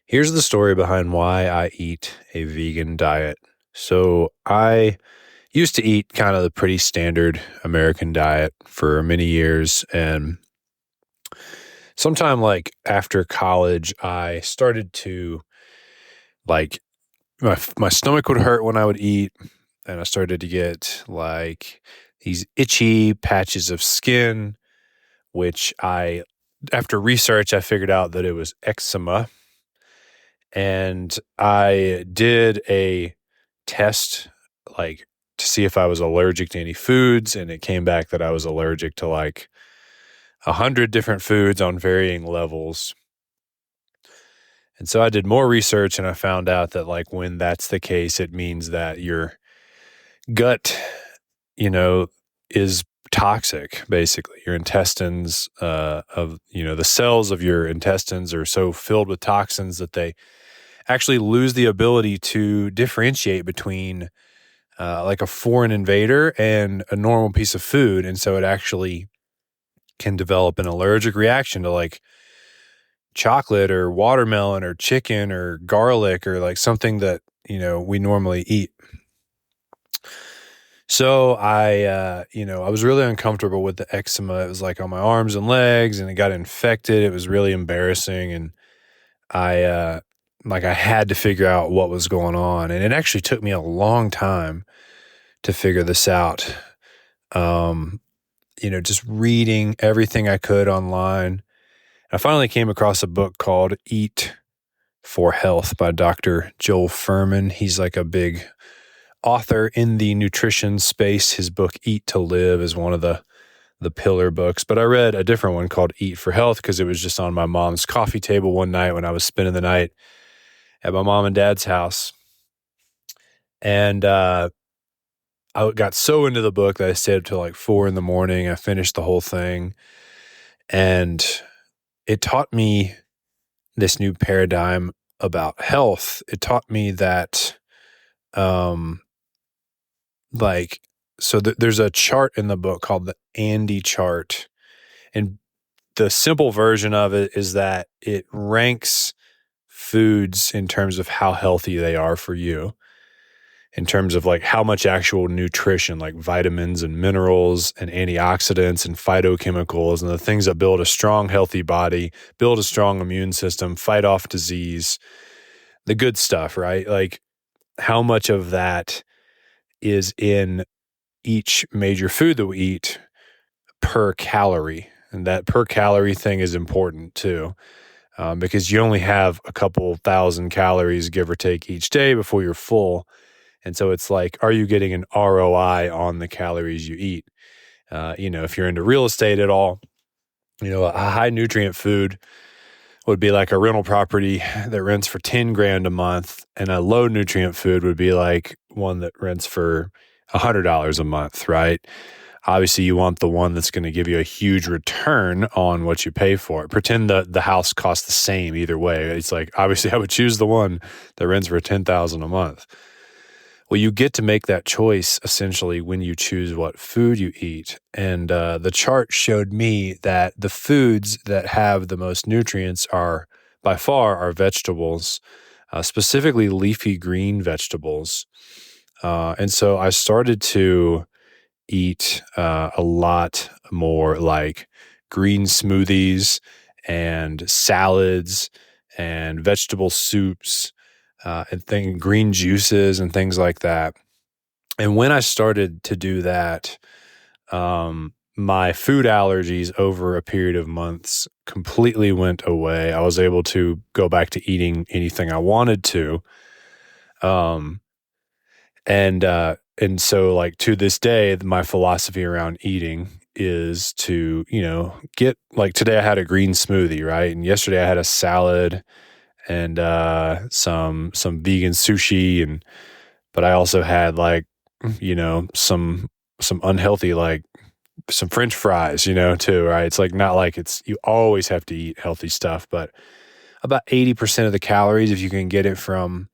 Here's the story behind why I eat a vegan diet. So, I used to eat kind of the pretty standard American diet for many years. And sometime like after college, I started to like my stomach would hurt when I would eat. And I started to get like these itchy patches of skin, which after research, I figured out that it was eczema. And I did a test, like to see if I was allergic to any foods, and it came back that I was allergic to like 100 different foods on varying levels. And so I did more research and I found out that like when that's the case, it means that your gut, you know, is toxic, basically. Your intestines, the cells of your intestines are so filled with toxins that they actually lose the ability to differentiate between like a foreign invader and a normal piece of food. And so it actually can develop an allergic reaction to like chocolate or watermelon or chicken or garlic or like something that, we normally eat. So I was really uncomfortable with the eczema. It was like on my arms and legs and it got infected. It was really embarrassing. And I had to figure out what was going on. And it actually took me a long time to figure this out. Just reading everything I could online. I finally came across a book called Eat for Health by Dr. Joel Fuhrman. He's like a big author in the nutrition space. His book Eat to Live is one of the pillar books, but I read a different one called Eat for Health because it was just on my mom's coffee table one night when I was spending the night at my mom and dad's house. And I got so into the book that I stayed up till like 4 a.m. I finished the whole thing. And it taught me this new paradigm about health. It taught me that, there's a chart in the book called the Andy chart. And the simple version of it is that it ranks foods in terms of how healthy they are for you, in terms of like how much actual nutrition, like vitamins and minerals and antioxidants and phytochemicals and the things that build a strong, healthy body, build a strong immune system, fight off disease, the good stuff, right? Like how much of that is in each major food that we eat per calorie. And that per calorie thing is important too. Because you only have a couple thousand calories, give or take, each day before you're full. And so it's like, are you getting an ROI on the calories you eat? If you're into real estate at all, a high nutrient food would be like a rental property that rents for 10 grand a month. And a low nutrient food would be like one that rents for $100 a month, right? Obviously, you want the one that's going to give you a huge return on what you pay for it. Pretend the house costs the same either way. It's like, obviously, I would choose the one that rents for $10,000 a month. Well, you get to make that choice essentially when you choose what food you eat. And the chart showed me that the foods that have the most nutrients are, by far, are vegetables, specifically leafy green vegetables. And so I started to eat a lot more like green smoothies and salads and vegetable soups and green juices and things like that. And when I started to do that, my food allergies over a period of months completely went away. I was able to go back to eating anything I wanted to. And so like to this day, my philosophy around eating is to, get like today I had a green smoothie, right? And yesterday I had a salad and some vegan sushi but I also had like, some unhealthy like some French fries, too, right? It's like not like you always have to eat healthy stuff, but about 80% of the calories, if you can get it from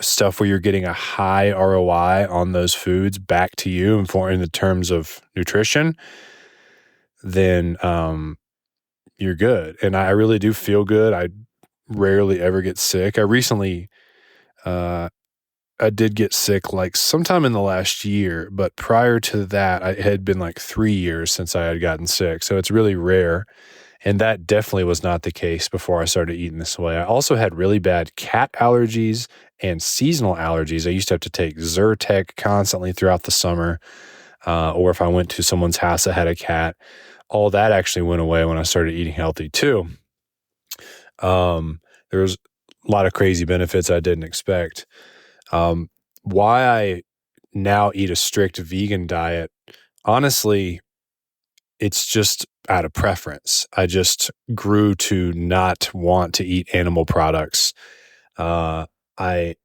stuff where you're getting a high ROI on those foods back to you and in the terms of nutrition, then you're good. And I really do feel good. I rarely ever get sick. I did get sick like sometime in the last year, but prior to that, it had been like 3 years since I had gotten sick. So it's really rare. And that definitely was not the case before I started eating this way. I also had really bad cat allergies and seasonal allergies. I used to have to take Zyrtec constantly throughout the summer, or if I went to someone's house that had a cat. All that actually went away when I started eating healthy too. There was a lot of crazy benefits I didn't expect. Why I now eat a strict vegan diet, honestly, it's just out of preference. I just grew to not want to eat animal products. I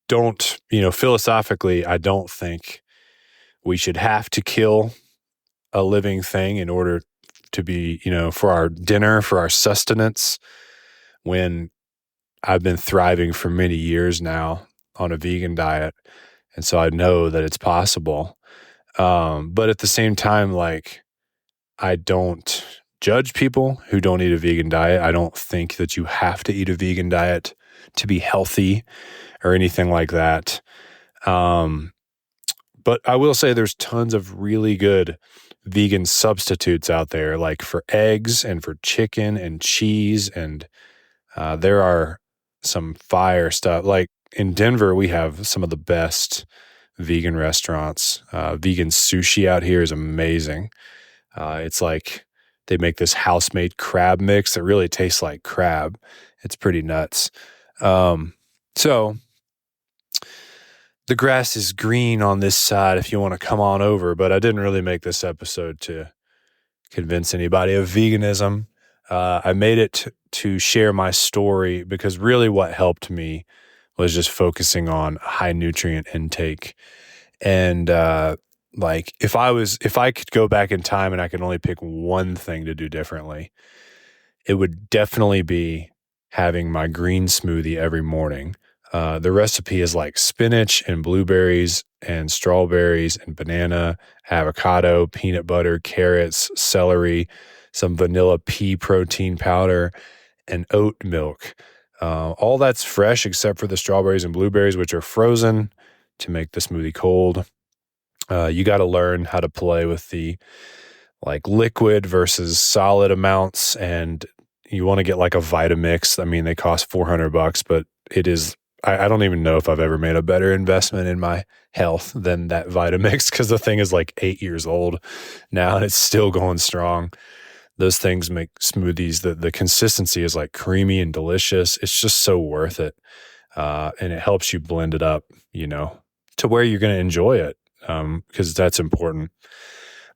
don't, philosophically, I don't think we should have to kill a living thing in order to be, for our dinner, for our sustenance, when I've been thriving for many years now on a vegan diet. And so I know that it's possible. But at the same time, like, I don't judge people who don't eat a vegan diet. I don't think that you have to eat a vegan diet to be healthy or anything like that. But I will say there's tons of really good vegan substitutes out there, like for eggs and for chicken and cheese. And there are some fire stuff. Like in Denver, we have some of the best vegan restaurants. Vegan sushi out here is amazing. It's like they make this house-made crab mix that really tastes like crab. It's pretty nuts. So the grass is green on this side if you want to come on over, but I didn't really make this episode to convince anybody of veganism. I made it to share my story because really what helped me was just focusing on high nutrient intake. And like if I could go back in time and I could only pick one thing to do differently, it would definitely be having my green smoothie every morning. The recipe is like spinach and blueberries and strawberries and banana, avocado, peanut butter, carrots, celery, some vanilla pea protein powder, and oat milk. All that's fresh except for the strawberries and blueberries, which are frozen to make the smoothie cold. You got to learn how to play with the like liquid versus solid amounts, and you want to get like a Vitamix. I mean, they cost $400, but it is, I don't even know if I've ever made a better investment in my health than that Vitamix, because the thing is like 8 years old now and it's still going strong. Those things make smoothies, the consistency is like creamy and delicious. It's just so worth it. And it helps you blend it up, to where you're going to enjoy it, because that's important.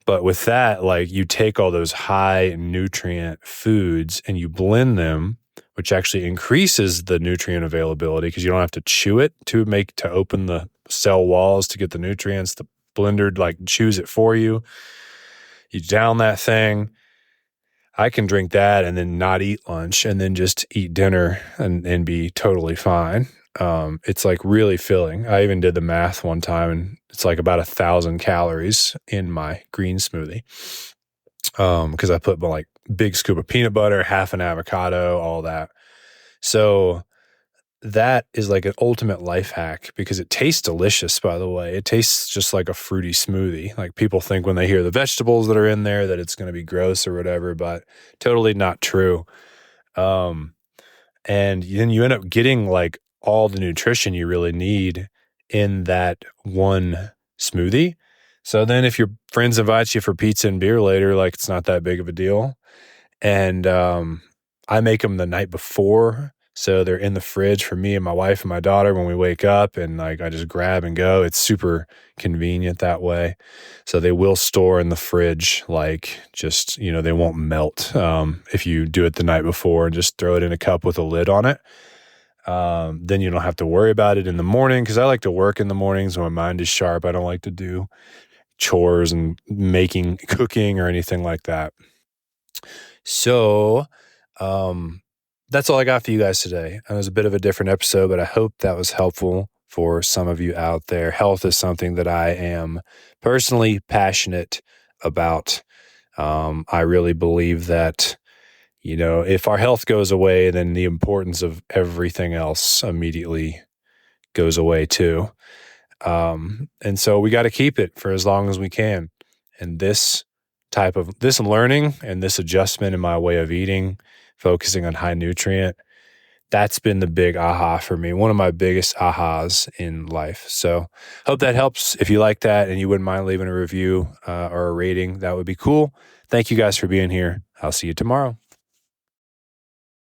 But with that, like you take all those high nutrient foods and you blend them, which actually increases the nutrient availability because you don't have to chew it to open the cell walls to get the nutrients. The blender like chews it for you. You down that thing. I can drink that and then not eat lunch and then just eat dinner and be totally fine. It's like really filling. I even did the math one time and it's like about 1,000 calories in my green smoothie. Because I put like big scoop of peanut butter, half an avocado, all that. So that is like an ultimate life hack because it tastes delicious, by the way. It tastes just like a fruity smoothie. Like people think when they hear the vegetables that are in there that it's going to be gross or whatever, but totally not true. And then you end up getting like all the nutrition you really need in that one smoothie. So then if your friends invite you for pizza and beer later, like it's not that big of a deal. And I make them the night before. So they're in the fridge for me and my wife and my daughter when we wake up, and like I just grab and go. It's super convenient that way. So they will store in the fridge, like just, they won't melt if you do it the night before and just throw it in a cup with a lid on it. Then you don't have to worry about it in the morning, because I like to work in the mornings when my mind is sharp. I don't like to do chores and cooking or anything like that. So, that's all I got for you guys today. It was a bit of a different episode, but I hope that was helpful for some of you out there. Health is something that I am personally passionate about. I really believe that, if our health goes away, then the importance of everything else immediately goes away too. And so we got to keep it for as long as we can. And this learning and this adjustment in my way of eating, focusing on high nutrient, that's been the big aha for me. One of my biggest ahas in life. So hope that helps. If you like that and you wouldn't mind leaving a review or a rating, that would be cool. Thank you guys for being here. I'll see you tomorrow.